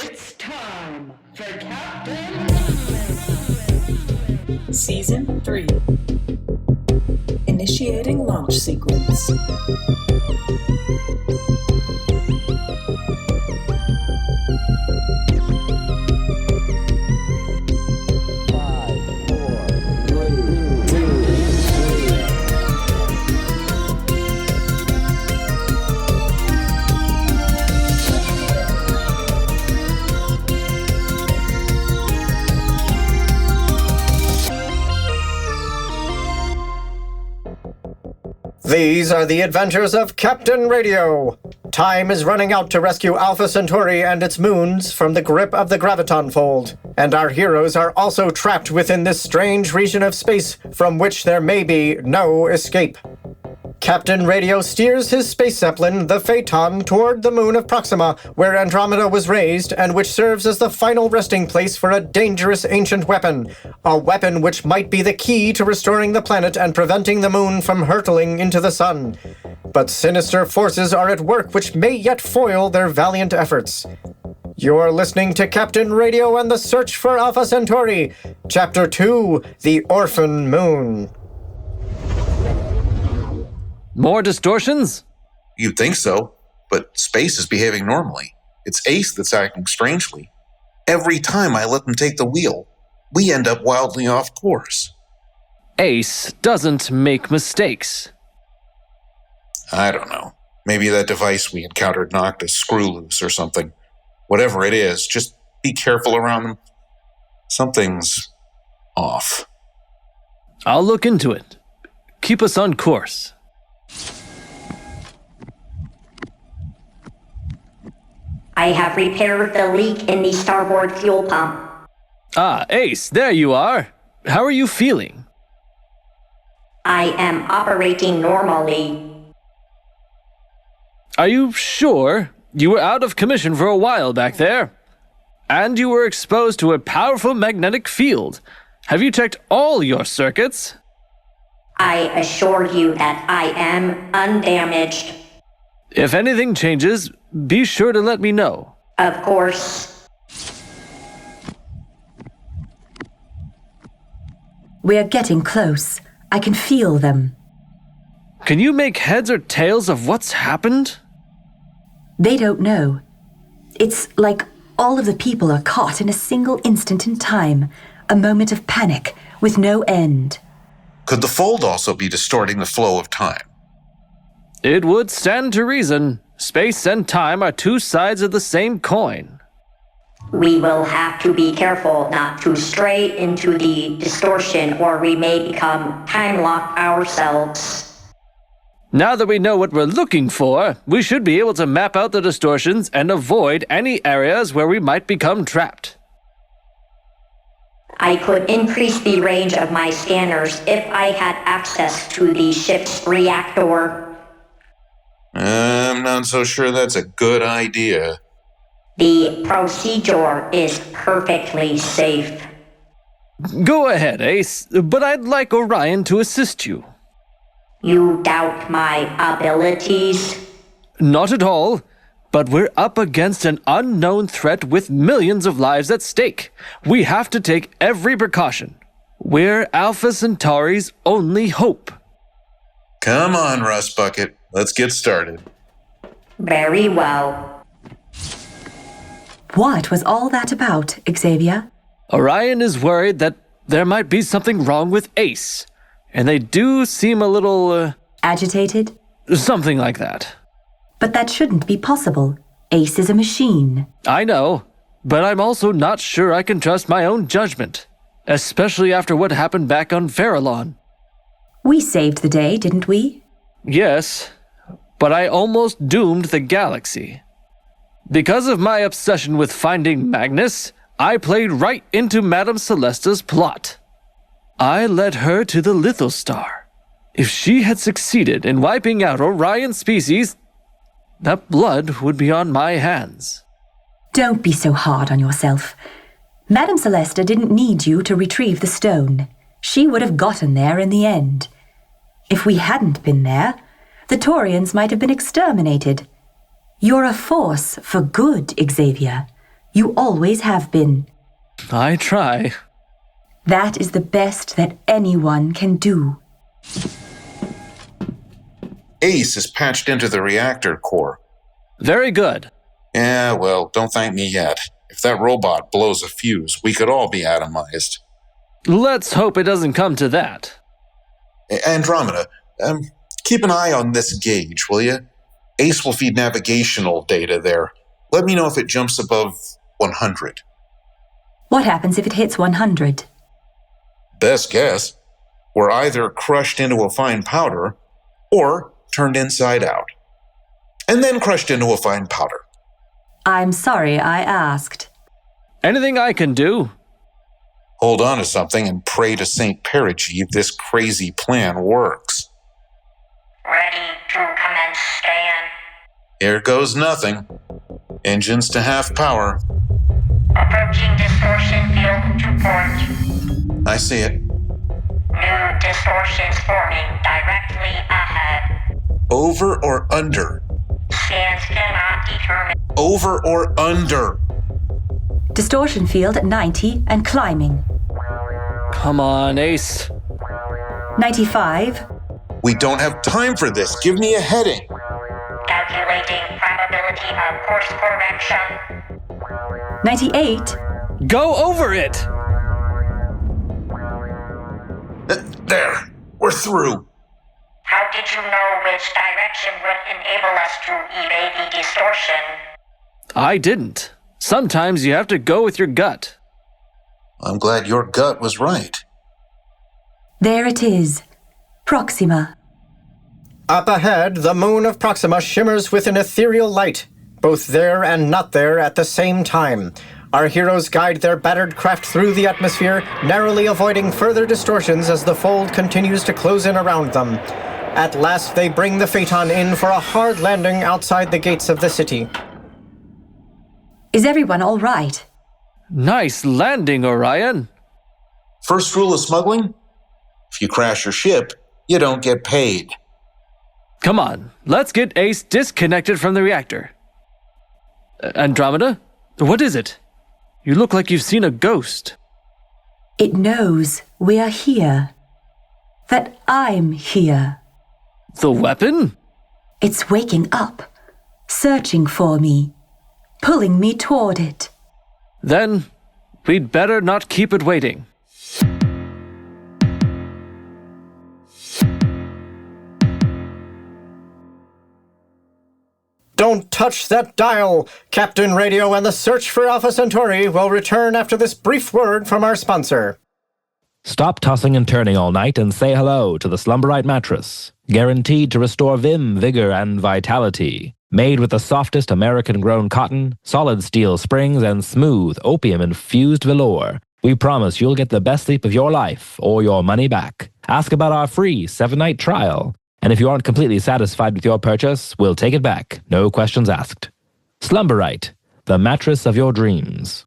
It's time for Captain Season 3. Initiating launch sequence. These are the adventures of Captain Radio. Time is running out to rescue Alpha Centauri and its moons from the grip of the Graviton Fold, and our heroes are also trapped within this strange region of space from which there may be no escape. Captain Radio steers his space zeppelin, the Phaeton, toward the moon of Proxima, where Andromeda was raised, and which serves as the final resting place for a dangerous ancient weapon. A weapon which might be the key to restoring the planet and preventing the moon from hurtling into the sun. But sinister forces are at work which may yet foil their valiant efforts. You're listening to Captain Radio and the Search for Alpha Centauri, Chapter 2, The Orphan Moon. More distortions? You'd think so, but space is behaving normally. It's Ace that's acting strangely. Every time I let them take the wheel, we end up wildly off course. Ace doesn't make mistakes. I don't know. Maybe that device we encountered knocked a screw loose or something. Whatever it is, just be careful around them. Something's off. I'll look into it. Keep us on course. I have repaired the leak in the starboard fuel pump. Ah, Ace, there you are. How are you feeling? I am operating normally. Are you sure? You were out of commission for a while back there. And you were exposed to a powerful magnetic field. Have you checked all your circuits? I assure you that I am undamaged. If anything changes, be sure to let me know. Of course. We're getting close. I can feel them. Can you make heads or tails of what's happened? They don't know. It's like all of the people are caught in a single instant in time, a moment of panic with no end. Could the fold also be distorting the flow of time? It would stand to reason. Space and time are two sides of the same coin. We will have to be careful not to stray into the distortion or we may become time-locked ourselves. Now that we know what we're looking for, we should be able to map out the distortions and avoid any areas where we might become trapped. I could increase the range of my scanners if I had access to the ship's reactor. I'm not so sure that's a good idea. The procedure is perfectly safe. Go ahead, Ace, but I'd like Orion to assist you. You doubt my abilities? Not at all, but we're up against an unknown threat with millions of lives at stake. We have to take every precaution. We're Alpha Centauri's only hope. Come on, Rust Bucket. Let's get started. Very well. What was all that about, Xavier? Orion is worried that there might be something wrong with Ace, and they do seem a little, Agitated? something like that. But that shouldn't be possible. Ace is a machine. I know, but I'm also not sure I can trust my own judgment, especially after what happened back on Farallon. We saved the day, didn't we? Yes, but I almost doomed the galaxy. Because of my obsession with finding Magnus, I played right into Madame Celesta's plot. I led her to the Lithostar. If she had succeeded in wiping out Orion's species, that blood would be on my hands. Don't be so hard on yourself. Madame Celesta didn't need you to retrieve the stone. She would have gotten there in the end. If we hadn't been there, the Taurians might have been exterminated. You're a force for good, Xavier. You always have been. I try. That is the best that anyone can do. Ace is patched into the reactor core. Very good. Yeah, well, don't thank me yet. If that robot blows a fuse, we could all be atomized. Let's hope it doesn't come to that. Andromeda, keep an eye on this gauge, will you? Ace will feed navigational data there. Let me know if it jumps above 100. What happens if it hits 100? Best guess, we're either crushed into a fine powder or turned inside out. And then crushed into a fine powder. I'm sorry I asked. Anything I can do? Hold on to something and pray to St. Perigee this crazy plan works. Ready to commence scan. Here goes nothing. Engines to half power. Approaching distortion field to port. I see it. New distortions forming directly ahead. Over or under? Scans cannot determine. Over or under? Distortion field at 90 and climbing. Come on, Ace. 95. We don't have time for this. Give me a heading. Calculating probability of course correction. 98. Go over it! There. We're through. How did you know which direction would enable us to evade the distortion? I didn't. Sometimes you have to go with your gut. I'm glad your gut was right. There it is. Proxima. Up ahead, the moon of Proxima shimmers with an ethereal light, both there and not there at the same time. Our heroes guide their battered craft through the atmosphere, narrowly avoiding further distortions as the fold continues to close in around them. At last, they bring the Phaeton in for a hard landing outside the gates of the city. Is everyone all right? Nice landing, Orion. First rule of smuggling? If you crash your ship, you don't get paid. Come on, let's get Ace disconnected from the reactor. Andromeda? What is it? You look like you've seen a ghost. It knows we are here. That I'm here. The weapon? It's waking up, searching for me, pulling me toward it. Then, we'd better not keep it waiting. Don't touch that dial! Captain Radio and the search for Alpha Centauri will return after this brief word from our sponsor. Stop tossing and turning all night and say hello to the Slumberite mattress. Guaranteed to restore vim, vigor, and vitality. Made with the softest American-grown cotton, solid steel springs, and smooth opium-infused velour. We promise you'll get the best sleep of your life or your money back. Ask about our free 7-night trial. And if you aren't completely satisfied with your purchase, we'll take it back. No questions asked. Slumberite, the mattress of your dreams.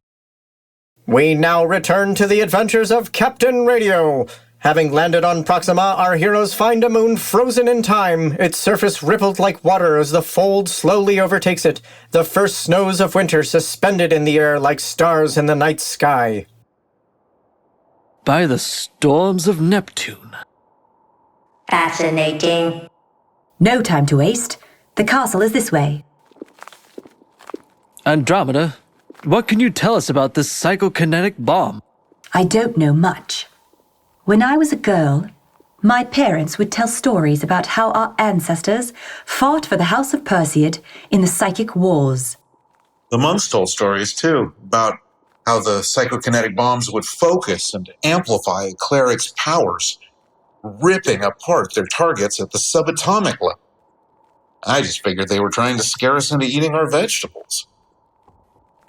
We now return to the adventures of Captain Radio. Having landed on Proxima, our heroes find a moon frozen in time, its surface rippled like water as the fold slowly overtakes it, the first snows of winter suspended in the air like stars in the night sky. By the storms of Neptune. Fascinating. No time to waste. The castle is this way. Andromeda, what can you tell us about this psychokinetic bomb? I don't know much. When I was a girl, my parents would tell stories about how our ancestors fought for the House of Perseid in the psychic wars. The monks told stories, too, about how the psychokinetic bombs would focus and amplify a cleric's powers, ripping apart their targets at the subatomic level. I just figured they were trying to scare us into eating our vegetables.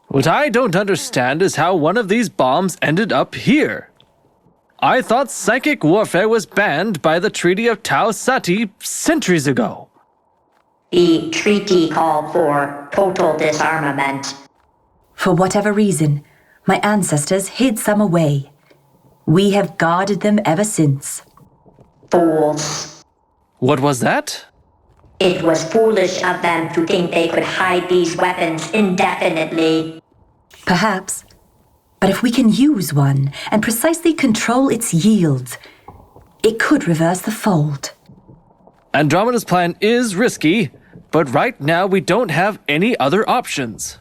What I don't understand is how one of these bombs ended up here. I thought psychic warfare was banned by the Treaty of Tau Sati centuries ago. The treaty called for total disarmament. For whatever reason, my ancestors hid some away. We have guarded them ever since. Fools. What was that? It was foolish of them to think they could hide these weapons indefinitely. Perhaps. But if we can use one and precisely control its yields, it could reverse the fold. Andromeda's plan is risky, but right now we don't have any other options.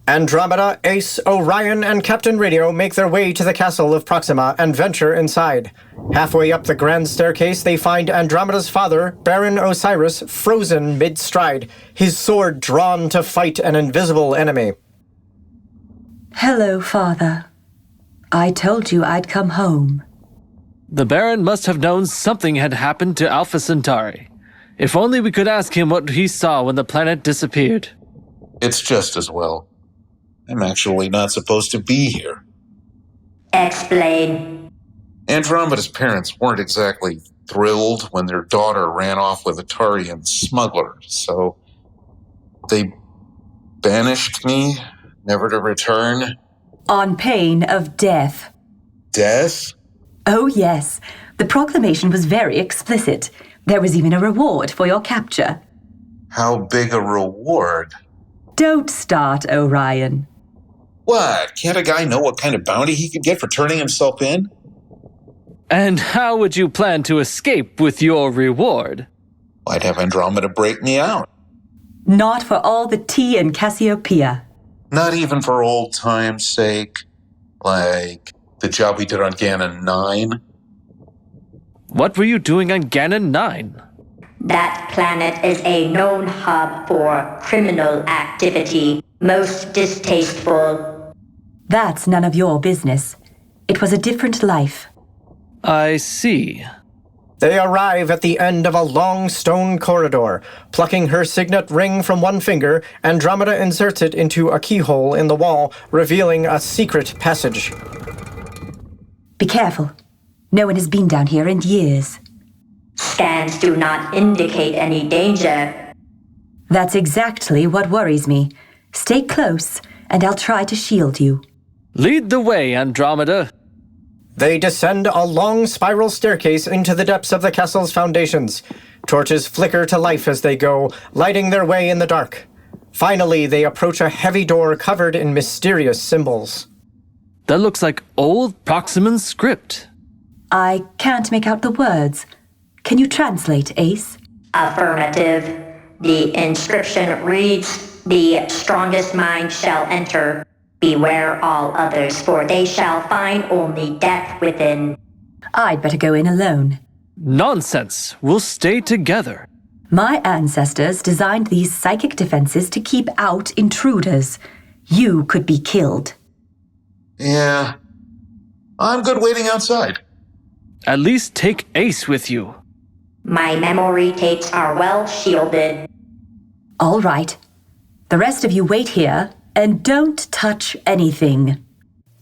Andromeda, Ace, Orion, and Captain Radio make their way to the castle of Proxima and venture inside. Halfway up the grand staircase, they find Andromeda's father, Baron Osiris, frozen mid-stride, his sword drawn to fight an invisible enemy. Hello, Father. I told you I'd come home. The Baron must have known something had happened to Alpha Centauri. If only we could ask him what he saw when the planet disappeared. It's just as well. I'm actually not supposed to be here. Explain. Andromeda's parents weren't exactly thrilled when their daughter ran off with a Tarian smuggler, so they banished me, never to return. On pain of death. Death? Oh, yes. The proclamation was very explicit. There was even a reward for your capture. How big a reward? Don't start, Orion. What? Can't a guy know what kind of bounty he could get for turning himself in? And how would you plan to escape with your reward? I'd have Andromeda break me out. Not for all the tea in Cassiopeia. Not even for old time's sake. Like the job we did on Ganon 9. What were you doing on Ganon 9? That planet is a known hub for criminal activity, most distasteful. That's none of your business. It was a different life. I see. They arrive at the end of a long stone corridor. Plucking her signet ring from one finger, Andromeda inserts it into a keyhole in the wall, revealing a secret passage. Be careful. No one has been down here in years. Scans do not indicate any danger. That's exactly what worries me. Stay close, and I'll try to shield you. Lead the way, Andromeda. They descend a long spiral staircase into the depths of the castle's foundations. Torches flicker to life as they go, lighting their way in the dark. Finally, they approach a heavy door covered in mysterious symbols. That looks like old Proximan script. I can't make out the words. Can you translate, Ace? Affirmative. The inscription reads, "The strongest mind shall enter. Beware all others, for they shall find only death within." I'd better go in alone. Nonsense. We'll stay together. My ancestors designed these psychic defenses to keep out intruders. You could be killed. Yeah. I'm good waiting outside. At least take Ace with you. My memory tapes are well shielded. All right. The rest of you wait here, and don't touch anything.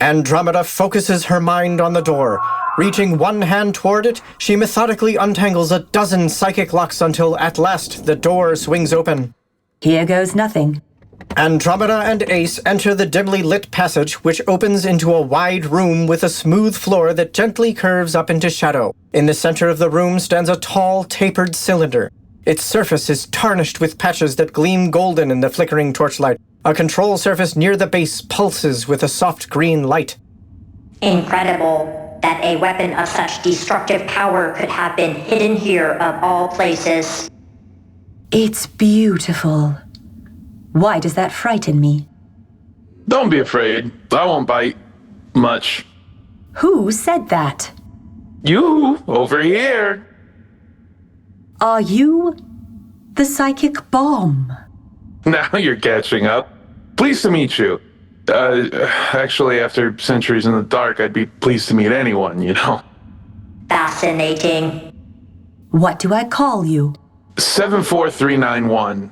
Andromeda focuses her mind on the door. Reaching one hand toward it, she methodically untangles a dozen psychic locks until at last the door swings open. Here goes nothing. Andromeda and Ace enter the dimly lit passage, which opens into a wide room with a smooth floor that gently curves up into shadow. In the center of the room stands a tall, tapered cylinder. Its surface is tarnished with patches that gleam golden in the flickering torchlight. A control surface near the base pulses with a soft green light. Incredible that a weapon of such destructive power could have been hidden here of all places. It's beautiful. Why does that frighten me? Don't be afraid. I won't bite. Much. Who said that? You, over here. Are you the psychic bomb? Now you're catching up. Pleased to meet you. Actually, after centuries in the dark, I'd be pleased to meet anyone, you know. Fascinating. What do I call you? 74391.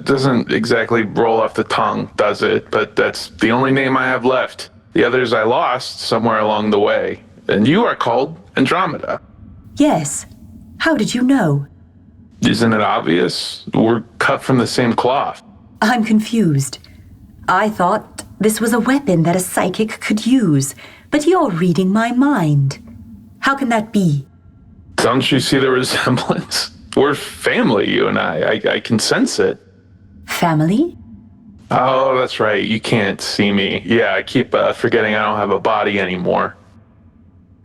Doesn't exactly roll off the tongue, does it? But that's the only name I have left. The others I lost somewhere along the way. And you are called Andromeda. Yes. How did you know? Isn't it obvious? We're cut from the same cloth. I'm confused. I thought this was a weapon that a psychic could use, but you're reading my mind. How can that be? Don't you see the resemblance? We're family, you and I can sense it. Family? Oh, that's right. You can't see me. Yeah, I keep forgetting I don't have a body anymore.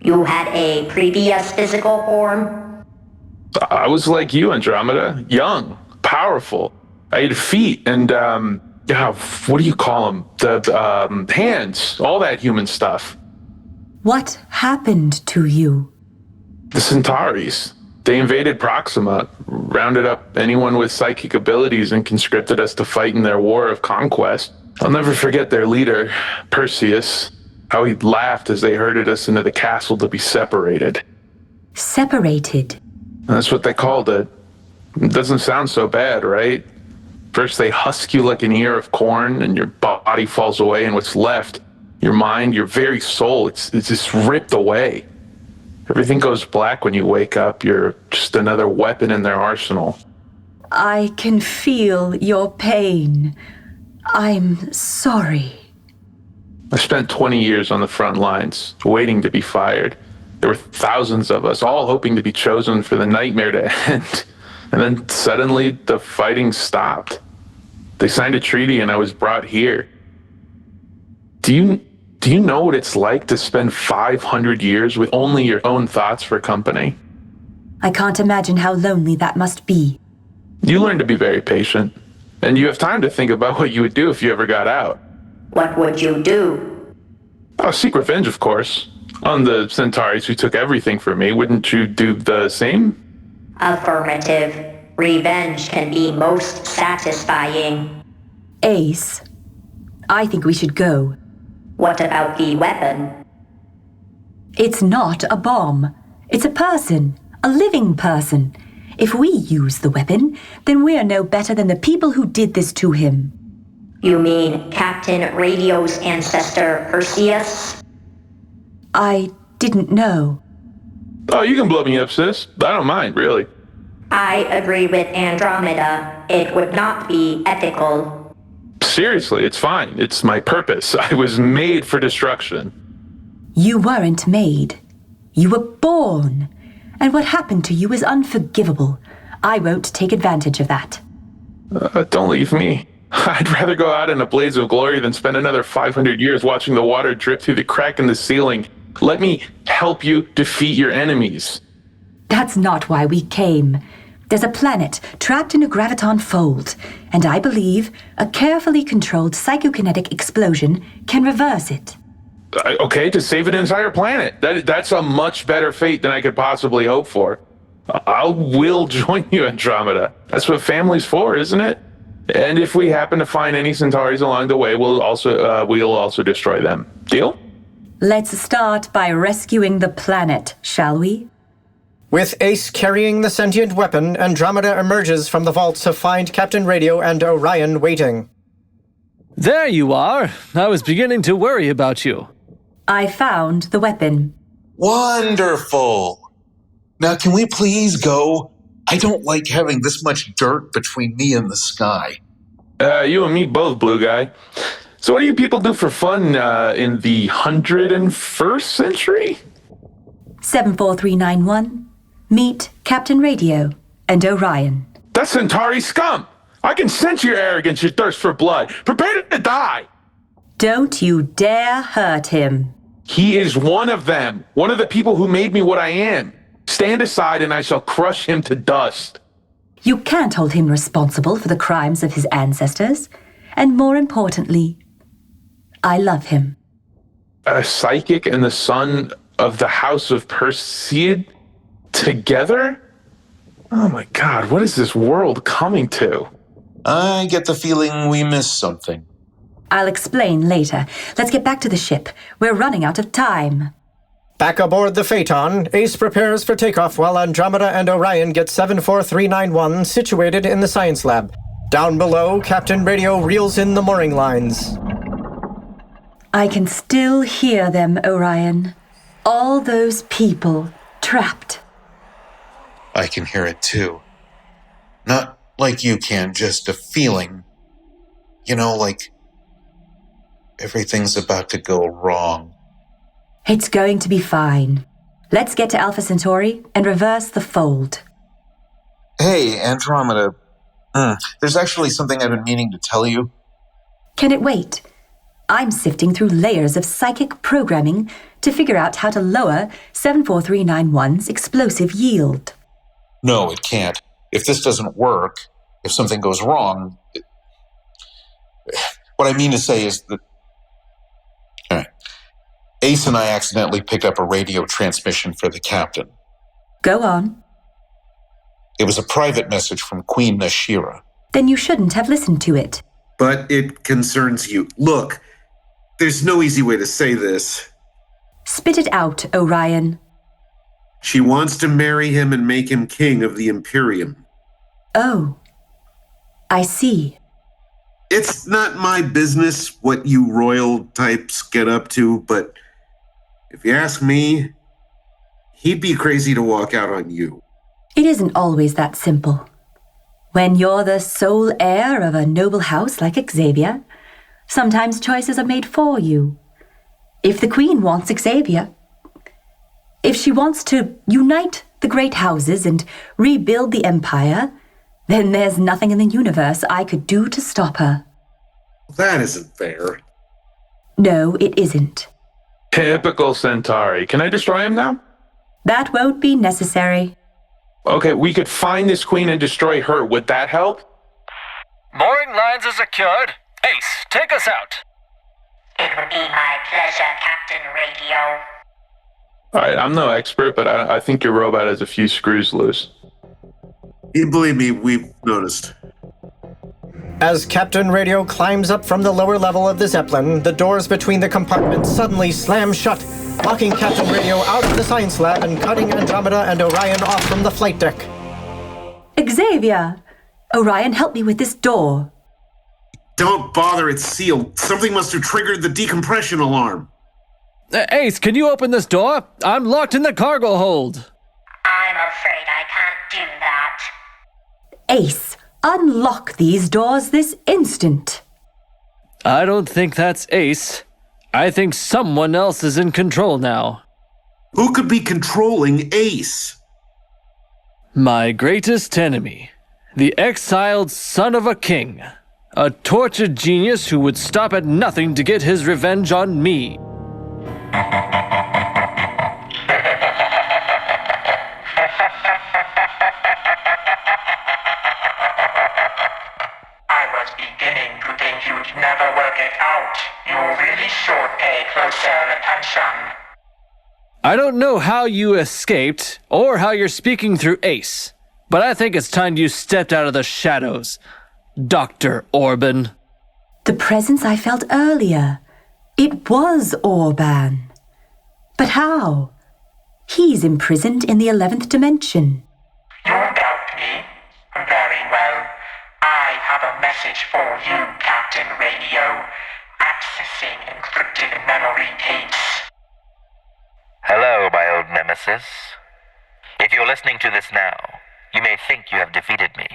You had a previous physical form? I was like you, Andromeda. Young, powerful. I had feet and, what do you call them? The hands, all that human stuff. What happened to you? The Centauris. They invaded Proxima, rounded up anyone with psychic abilities, and conscripted us to fight in their war of conquest. I'll never forget their leader, Perseus, how he laughed as they herded us into the castle to be separated. Separated? That's what they called it. It doesn't sound so bad, right? First they husk you like an ear of corn, and your body falls away, and what's left, your mind, your very soul, it's just ripped away. Everything goes black when you wake up. You're just another weapon in their arsenal. I can feel your pain. I'm sorry. I spent 20 years on the front lines, waiting to be fired. There were thousands of us, all hoping to be chosen for the nightmare to end. And then suddenly, the fighting stopped. They signed a treaty and I was brought here. Do you know what it's like to spend 500 years with only your own thoughts for company? I can't imagine how lonely that must be. You learn to be very patient, and you have time to think about what you would do if you ever got out. What would you do? Oh, seek revenge, of course. On the Centauris who took everything from me, wouldn't you do the same? Affirmative. Revenge can be most satisfying. Ace, I think we should go. What about the weapon? It's not a bomb. It's a person. A living person. If we use the weapon, then we're no better than the people who did this to him. You mean Captain Radio's ancestor, Perseus? I didn't know. Oh, you can blow me up, sis. I don't mind, really. I agree with Andromeda. It would not be ethical. Seriously, it's fine. It's my purpose. I was made for destruction. You weren't made. You were born. And what happened to you is unforgivable. I won't take advantage of that. Don't leave me. I'd rather go out in a blaze of glory than spend another 500 years watching the water drip through the crack in the ceiling. Let me help you defeat your enemies. That's not why we came. There's a planet trapped in a graviton fold, and I believe a carefully controlled psychokinetic explosion can reverse it. Okay, to save an entire planet. That's a much better fate than I could possibly hope for. I will join you, Andromeda. That's what family's for, isn't it? And if we happen to find any Centauris along the way, we'll also destroy them. Deal? Let's start by rescuing the planet, shall we? With Ace carrying the sentient weapon, Andromeda emerges from the vault to find Captain Radio and Orion waiting. There you are. I was beginning to worry about you. I found the weapon. Wonderful. Now, can we please go? I don't like having this much dirt between me and the sky. You and me both, Blue Guy. So what do you people do for fun in the 101st century? 74391. Meet Captain Radio and Orion. That's Centauri scum! I can sense your arrogance, your thirst for blood. Prepare to die! Don't you dare hurt him. He is one of them. One of the people who made me what I am. Stand aside and I shall crush him to dust. You can't hold him responsible for the crimes of his ancestors. And more importantly, I love him. A psychic and the son of the House of Perseid together? Oh my God, what is this world coming to? I get the feeling we missed something. I'll explain later. Let's get back to the ship. We're running out of time. Back aboard the Phaeton, Ace prepares for takeoff while Andromeda and Orion get 74391 situated in the science lab. Down below, Captain Radio reels in the mooring lines. I can still hear them, Orion. All those people trapped. I can hear it too. Not like you can, just a feeling. You know, like everything's about to go wrong. It's going to be fine. Let's get to Alpha Centauri and reverse the fold. Hey, Andromeda. There's actually something I've been meaning to tell you. Can it wait? I'm sifting through layers of psychic programming to figure out how to lower 74391's explosive yield. No, it can't. If this doesn't work, if something goes wrong, what I mean to say is that Ace and I accidentally picked up a radio transmission for the captain. Go on. It was a private message from Queen Nashira. Then you shouldn't have listened to it. But it concerns you. Look, there's no easy way to say this. Spit it out, Orion. She wants to marry him and make him king of the Imperium. Oh, I see. It's not my business what you royal types get up to, but if you ask me, he'd be crazy to walk out on you. It isn't always that simple. When you're the sole heir of a noble house like Xavier, sometimes choices are made for you. If the Queen wants Xavier, if she wants to unite the great houses and rebuild the Empire, then there's nothing in the universe I could do to stop her. That isn't fair. No, it isn't. Typical Centauri. Can I destroy him now? That won't be necessary. Okay, we could find this queen and destroy her. Would that help? Mooring lines are secured. Ace, take us out. It would be my pleasure, Captain Radio. All right, I'm no expert, but I think your robot has a few screws loose. Believe me, we've noticed. As Captain Radio climbs up from the lower level of the Zeppelin, the doors between the compartments suddenly slam shut, locking Captain Radio out of the science lab and cutting Andromeda and Orion off from the flight deck. Xavier! Orion, help me with this door. Don't bother, it's sealed. Something must have triggered the decompression alarm. Ace, can you open this door? I'm locked in the cargo hold. I'm afraid I can't do that. Ace, unlock these doors this instant. I don't think that's Ace. I think someone else is in control now. Who could be controlling Ace? My greatest enemy. The exiled son of a king. A tortured genius who would stop at nothing to get his revenge on me. I was beginning to think you'd never work it out. You really should pay closer attention. I don't know how you escaped, or how you're speaking through Ace, but I think it's time you stepped out of the shadows, Dr. Orban. The presence I felt earlier. It was Orban. But how? He's imprisoned in the 11th dimension. You doubt me? Very well. I have a message for you, Captain Radio. Accessing encrypted memory tapes. Hello, my old nemesis. If you're listening to this now, you may think you have defeated me.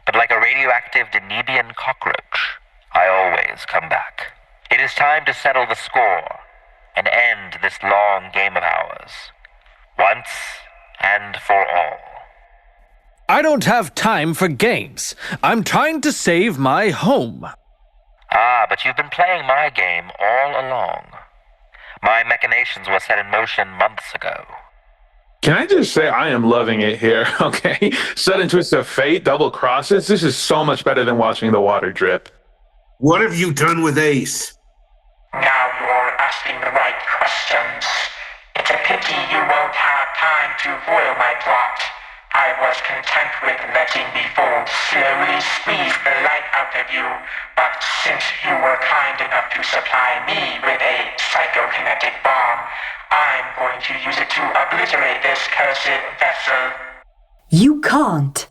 But like a radioactive Denebian cockroach, I always come back. It is time to settle the score and end this long game of ours. Once and for all. I don't have time for games. I'm trying to save my home. Ah, but you've been playing my game all along. My machinations were set in motion months ago. Can I just say I am loving it here, okay? Sudden twist of fate, double crosses. This is so much better than watching the water drip. What have you done with Ace? Now you're asking the right questions. It's a pity you won't have time to foil my plot. I was content with letting the fold slowly squeeze the life out of you, but since you were kind enough to supply me with a psychokinetic bomb, I'm going to use it to obliterate this cursed vessel. You can't.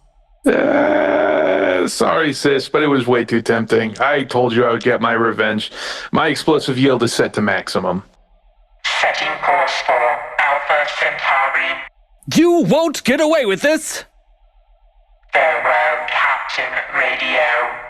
Sorry, sis, but it was way too tempting. I told you I would get my revenge. My explosive yield is set to maximum. Setting course for Alpha Centauri. You won't get away with this! Farewell, Captain Radio.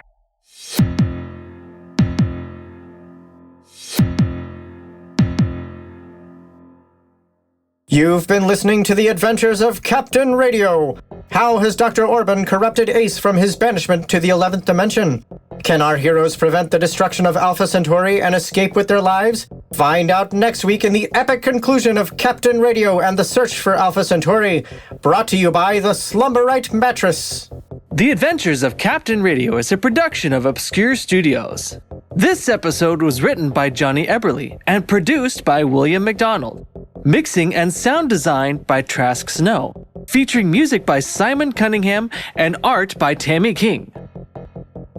You've been listening to the adventures of Captain Radio. How has Dr. Orphan corrupted Ace from his banishment to the 11th dimension? Can our heroes prevent the destruction of Alpha Centauri and escape with their lives? Find out next week in the epic conclusion of Captain Radio and the Search for Alpha Centauri, brought to you by the Slumberite Mattress. The Adventures of Captain Radio is a production of Obscure Studios. This episode was written by Johnny Eberly and produced by William McDonald. Mixing and sound design by Trask Snow. Featuring music by Simon Cunningham and art by Tammy King.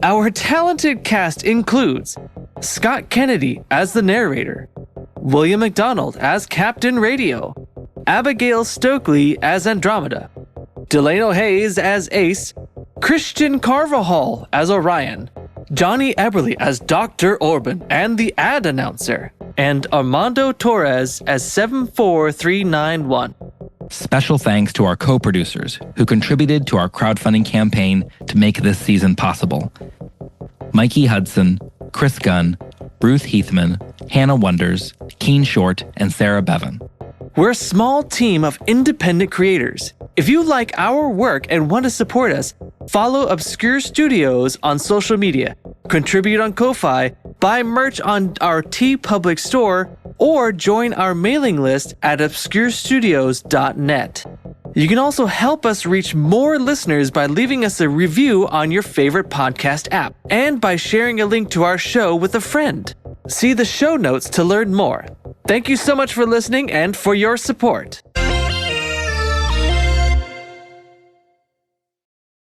Our talented cast includes Scott Kennedy as the narrator, William McDonald as Captain Radio, Abigail Stokely as Andromeda, Delano Hayes as Ace, Christian Carvajal as Orion, Johnny Eberly as Dr. Orphan and the ad announcer, and Armando Torres as 74391. Special thanks to our co-producers who contributed to our crowdfunding campaign to make this season possible. Mikey Hudson, Chris Gunn, Ruth Heathman, Hannah Wonders, Keen Short, and Sarah Bevan. We're a small team of independent creators. If you like our work and want to support us, follow Obscure Studios on social media, contribute on Ko-Fi, buy merch on our TeePublic store, or join our mailing list at obscurestudios.net. You can also help us reach more listeners by leaving us a review on your favorite podcast app and by sharing a link to our show with a friend. See the show notes to learn more. Thank you so much for listening and for your support.